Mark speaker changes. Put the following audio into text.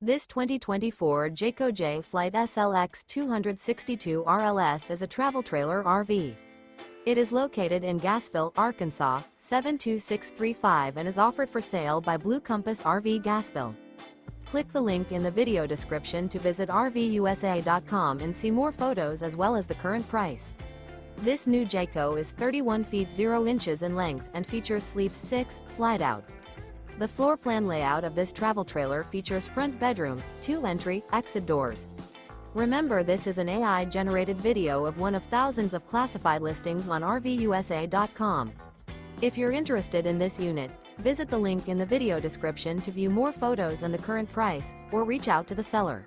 Speaker 1: This 2024 Jayco Jay Flight SLX 262 RLS is a travel trailer RV. It is located in Gassville, Arkansas, 72635 and is offered for sale by Blue Compass RV Gassville. Click the link in the video description to visit RVUSA.com and see more photos as well as the current price. This new Jayco is 31 feet 0 inches in length and features sleeps 6, Slideout. The floor plan layout of this travel trailer features front bedroom, 2 entry, exit doors. Remember, this is an AI-generated video of one of thousands of classified listings on RVUSA.com. If you're interested in this unit, visit the link in the video description to view more photos and the current price, or reach out to the seller.